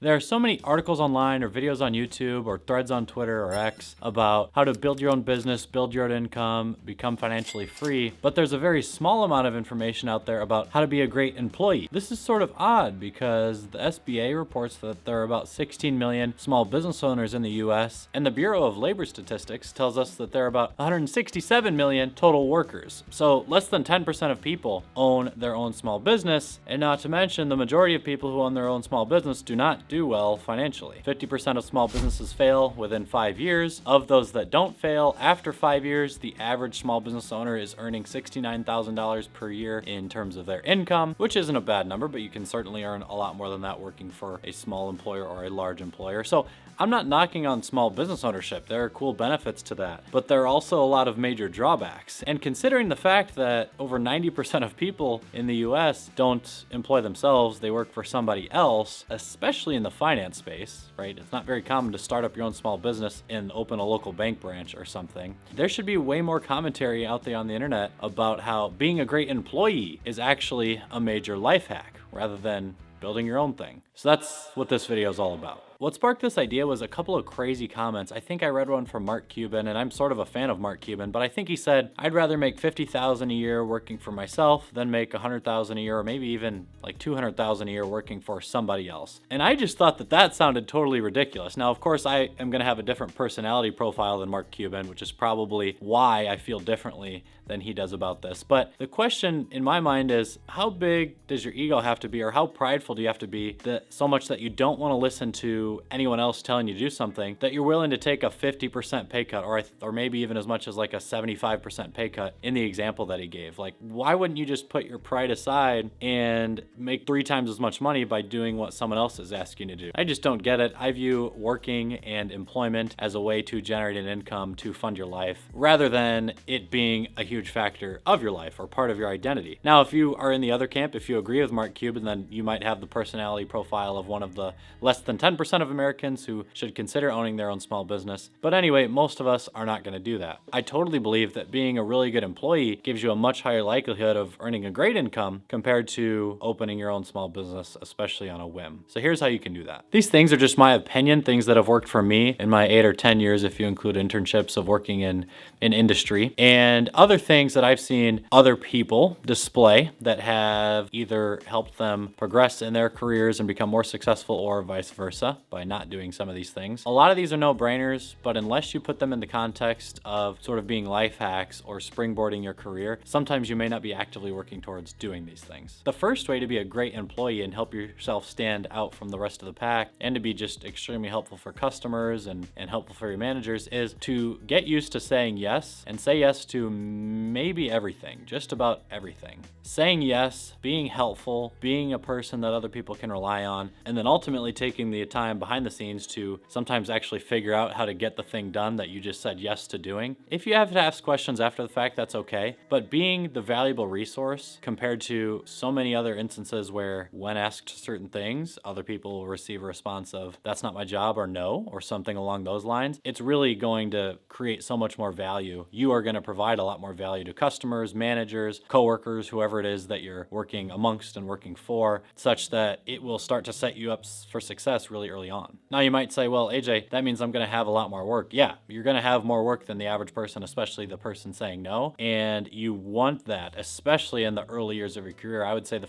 There are so many articles online or videos on YouTube or threads on Twitter or X about how to build your own business, build your own income, become financially free, but there's a very small amount of information out there about how to be a great employee. This is sort of odd because the SBA reports that there are about 16 million small business owners in the US, and the Bureau of Labor Statistics tells us that there are about 167 million total workers. So less than 10% of people own their own small business, and not to mention the majority of people who own their own small business do not do well financially. 50% of small businesses fail within 5 years. Of those that don't fail after 5 years, the average small business owner is earning $69,000 per year in terms of their income, which isn't a bad number, but you can certainly earn a lot more than that working for a small employer or a large employer. So I'm not knocking on small business ownership. There are cool benefits to that, but there are also a lot of major drawbacks. And considering the fact that over 90% of people in the US don't employ themselves, they work for somebody else, especially in the finance space, right? It's not very common to start up your own small business and open a local bank branch or something. There should be way more commentary out there on the internet about how being a great employee is actually a major life hack rather than building your own thing. So that's what this video is all about. What sparked this idea was a couple of crazy comments. I think I read one from Mark Cuban, and I'm sort of a fan of Mark Cuban, but I think he said, I'd rather make $50,000 a year working for myself than make $100,000 a year, or maybe even like $200,000 a year working for somebody else. And I just thought that that sounded totally ridiculous. Now, of course, I am gonna have a different personality profile than Mark Cuban, which is probably why I feel differently than he does about this. But the question in my mind is, how big does your ego have to be, or how prideful do you have to be that so much that you don't wanna listen to anyone else telling you to do something, that you're willing to take a 50% pay cut, or maybe even as much as like a 75% pay cut in the example that he gave. Like, why wouldn't you just put your pride aside and make 3 times as much money by doing what someone else is asking you to do? I just don't get it. I view working and employment as a way to generate an income to fund your life, rather than it being a huge factor of your life or part of your identity. Now, if you are in the other camp, if you agree with Mark Cuban, then you might have the personality profile of one of the less than 10% of Americans who should consider owning their own small business. But anyway, most of us are not going to do that. I totally believe that being a really good employee gives you a much higher likelihood of earning a great income compared to opening your own small business, especially on a whim. So here's how you can do that. These things are just my opinion, things that have worked for me in my 8 or 10 years, if you include internships of working in industry, and other things that I've seen other people display that have either helped them progress in their careers and become more successful, or vice versa, by not doing some of these things. A lot of these are no-brainers, but unless you put them in the context of sort of being life hacks or springboarding your career, sometimes you may not be actively working towards doing these things. The first way to be a great employee and help yourself stand out from the rest of the pack, and to be just extremely helpful for customers and helpful for your managers, is to get used to saying yes, and say yes to maybe everything, just about everything. Saying yes, being helpful, being a person that other people can rely on, and then ultimately taking the time behind the scenes to sometimes actually figure out how to get the thing done that you just said yes to doing. If you have to ask questions after the fact, that's okay, but being the valuable resource compared to so many other instances where when asked certain things, other people will receive a response of, that's not my job, or no, or something along those lines, it's really going to create so much more value. You are going to provide a lot more value to customers, managers, coworkers, whoever it is that you're working amongst and working for, such that it will start to set you up for success really early on. Now you might say, well, AJ, that means I'm going to have a lot more work. Yeah, you're going to have more work than the average person, especially the person saying no. And you want that, especially in the early years of your career. I would say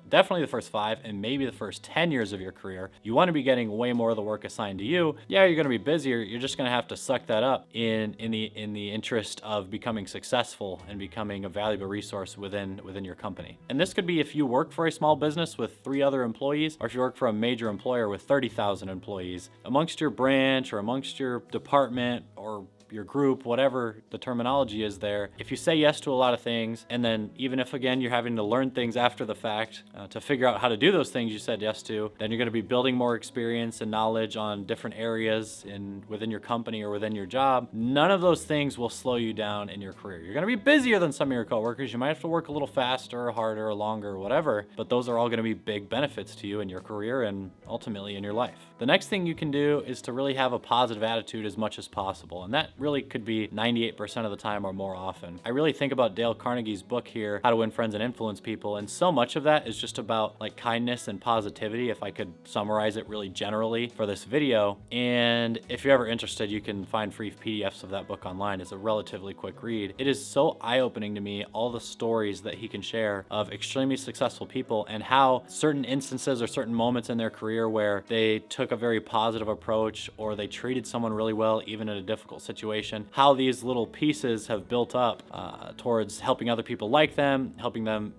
definitely the first 5 and maybe the first 10 years of your career. You want to be getting way more of the work assigned to you. Yeah, you're going to be busier. You're just going to have to suck that up in the interest of becoming successful and becoming a valuable resource within your company. And this could be if you work for a small business with 3 other employees, or if you work for a major employer with 30,000 employees. Amongst your branch or amongst your department or your group, whatever the terminology is there, if you say yes to a lot of things, and then even if again you're having to learn things after the fact to figure out how to do those things you said yes to, then you're going to be building more experience and knowledge on different areas within your company or within your job. None of those things will slow you down in your career. You're going to be busier than some of your coworkers. You might have to work a little faster or harder or longer or whatever, but those are all going to be big benefits to you in your career and ultimately in your life. The next thing you can do is to really have a positive attitude as much as possible, and that really could be 98% of the time or more often. I really think about Dale Carnegie's book here, How to Win Friends and Influence People, and so much of that is just about like kindness and positivity, if I could summarize it really generally for this video. And if you're ever interested, you can find free PDFs of that book online. It's a relatively quick read. It is so eye-opening to me, all the stories that he can share of extremely successful people and how certain instances or certain moments in their career where they took a very positive approach or they treated someone really well, even in a difficult situation, how these little pieces have built up towards helping other people like them, helping them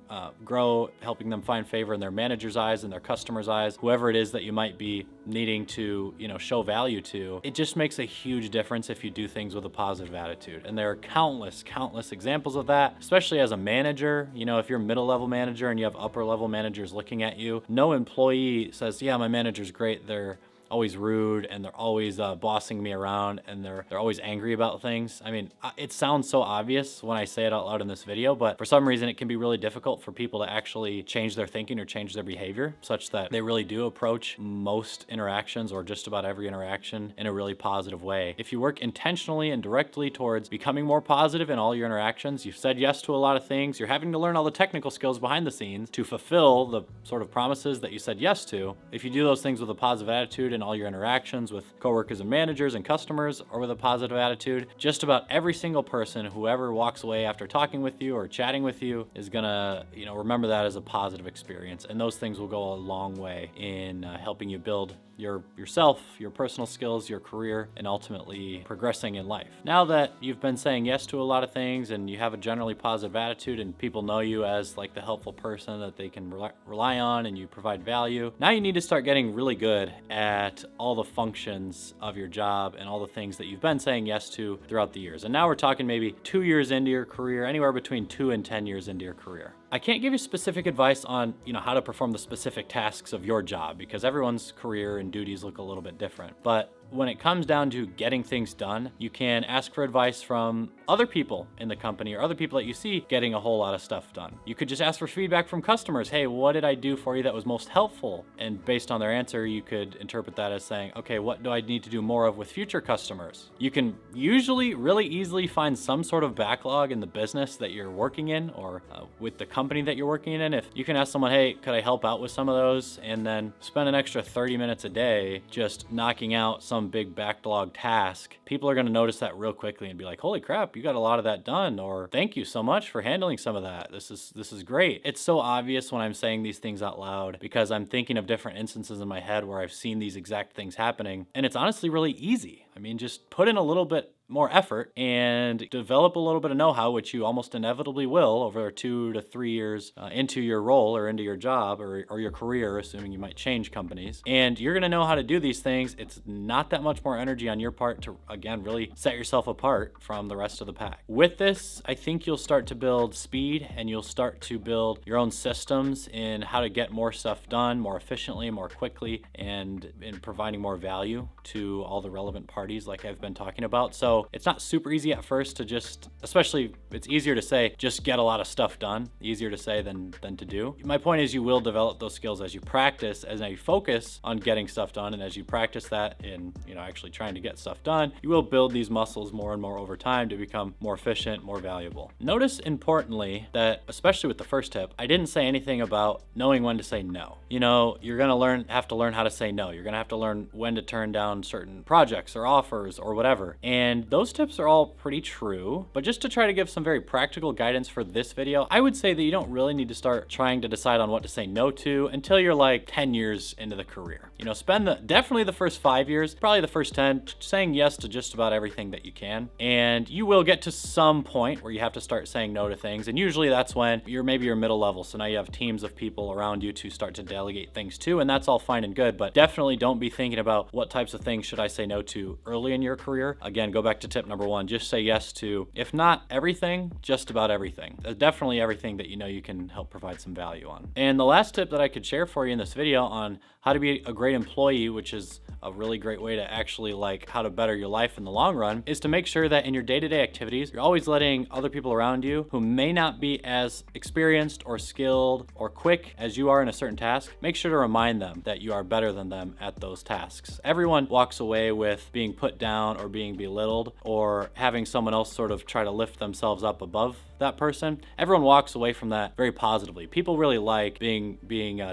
grow, helping them find favor in their manager's eyes and their customer's eyes, whoever it is that you might be needing to, show value to. It just makes a huge difference if you do things with a positive attitude. And there are countless examples of that, especially as a manager. If you're a middle-level manager and you have upper-level managers looking at you, no employee says, yeah, my manager's great, they're always rude and they're always bossing me around and they're always angry about things. I mean, it sounds so obvious when I say it out loud in this video, but for some reason it can be really difficult for people to actually change their thinking or change their behavior such that they really do approach most interactions or just about every interaction in a really positive way. If you work intentionally and directly towards becoming more positive in all your interactions, you've said yes to a lot of things, you're having to learn all the technical skills behind the scenes to fulfill the sort of promises that you said yes to. If you do those things with a positive attitude in all your interactions with coworkers and managers and customers, or with a positive attitude, just about every single person, whoever walks away after talking with you or chatting with you, is gonna, remember that as a positive experience. And those things will go a long way in helping you build yourself, your personal skills, your career, and ultimately progressing in life. Now that you've been saying yes to a lot of things and you have a generally positive attitude and people know you as like the helpful person that they can rely on and you provide value, now you need to start getting really good at all the functions of your job and all the things that you've been saying yes to throughout the years. And now we're talking maybe 2 years into your career, anywhere between 2 and 10 years into your career. I can't give you specific advice on, how to perform the specific tasks of your job because everyone's career and duties look a little bit different. But when it comes down to getting things done, you can ask for advice from other people in the company or other people that you see getting a whole lot of stuff done. You could just ask for feedback from customers. Hey, what did I do for you that was most helpful? And based on their answer, you could interpret that as saying, okay, what do I need to do more of with future customers? You can usually really easily find some sort of backlog in the business that you're working in or with the company that you're working in. If you can ask someone, hey, could I help out with some of those? And then spend an extra 30 minutes a day just knocking out some big backlog task, people are going to notice that real quickly and be like, holy crap, you got a lot of that done, or thank you so much for handling some of that. This is great. It's so obvious when I'm saying these things out loud because I'm thinking of different instances in my head where I've seen these exact things happening, and it's honestly really easy. I mean, just put in a little bit more effort and develop a little bit of know-how, which you almost inevitably will over 2 to 3 years into your role or into your job or your career, assuming you might change companies. And you're gonna know how to do these things. It's not that much more energy on your part to, again, really set yourself apart from the rest of the pack. With this, I think you'll start to build speed and you'll start to build your own systems in how to get more stuff done more efficiently, more quickly, and in providing more value to all the relevant parties like I've been talking about. So it's not super easy at first to just, especially it's easier to say, just get a lot of stuff done, easier to say than to do. My point is you will develop those skills as you practice, as you focus on getting stuff done, and as you practice that in, actually trying to get stuff done, you will build these muscles more and more over time to become more efficient, more valuable. Notice importantly that, especially with the first tip, I didn't say anything about knowing when to say no. You're gonna have to learn how to say no. You're gonna have to learn when to turn down certain projects or offers or whatever. And those tips are all pretty true, but just to try to give some very practical guidance for this video, I would say that you don't really need to start trying to decide on what to say no to until you're like 10 years into the career. Spend definitely the first 5 years, probably the first 10, saying yes to just about everything that you can. And you will get to some point where you have to start saying no to things. And usually that's when you're middle level. So now you have teams of people around you to start to delegate things to, and that's all fine and good, but definitely don't be thinking about what types of things should I say no to early in your career. Again, go back to tip number 1, just say yes to, if not everything, just about everything. Definitely everything that you can help provide some value on. And the last tip that I could share for you in this video on how to be a great employee, which is a really great way to actually like how to better your life in the long run is to make sure that in your day-to-day activities, you're always letting other people around you who may not be as experienced or skilled or quick as you are in a certain task, make sure to remind them that you are better than them at those tasks. Everyone walks away with being put down or being belittled or having someone else sort of try to lift themselves up above that person. Everyone walks away from that very positively. People really like being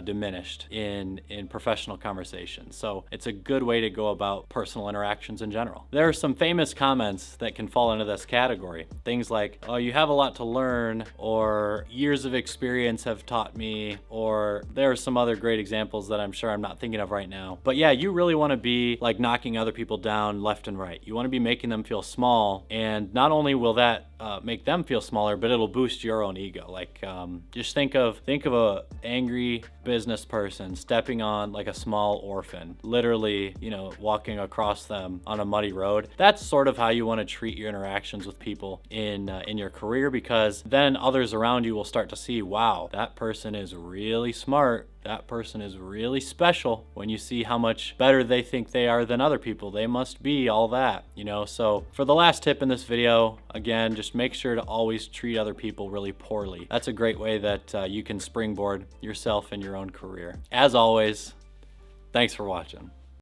diminished in professional conversations. So it's a good way to go about personal interactions in general. There are some famous comments that can fall into this category. Things like, oh, you have a lot to learn, or years of experience have taught me, or there are some other great examples that I'm sure I'm not thinking of right now. But yeah, you really want to be like knocking other people down left and right. You want to be making them feel small, and not only will that make them feel smaller, but it'll boost your own ego. Like just think of a angry business person stepping on like a small orphan, literally, walking across them on a muddy road. That's sort of how you want to treat your interactions with people in your career, because then others around you will start to see, wow, that person is really smart. That person is really special. When you see how much better they think they are than other people, they must be all that, So for the last tip in this video, again, just make sure to always treat other people really poorly. That's a great way that you can springboard yourself in your own career. As always, thanks for watching.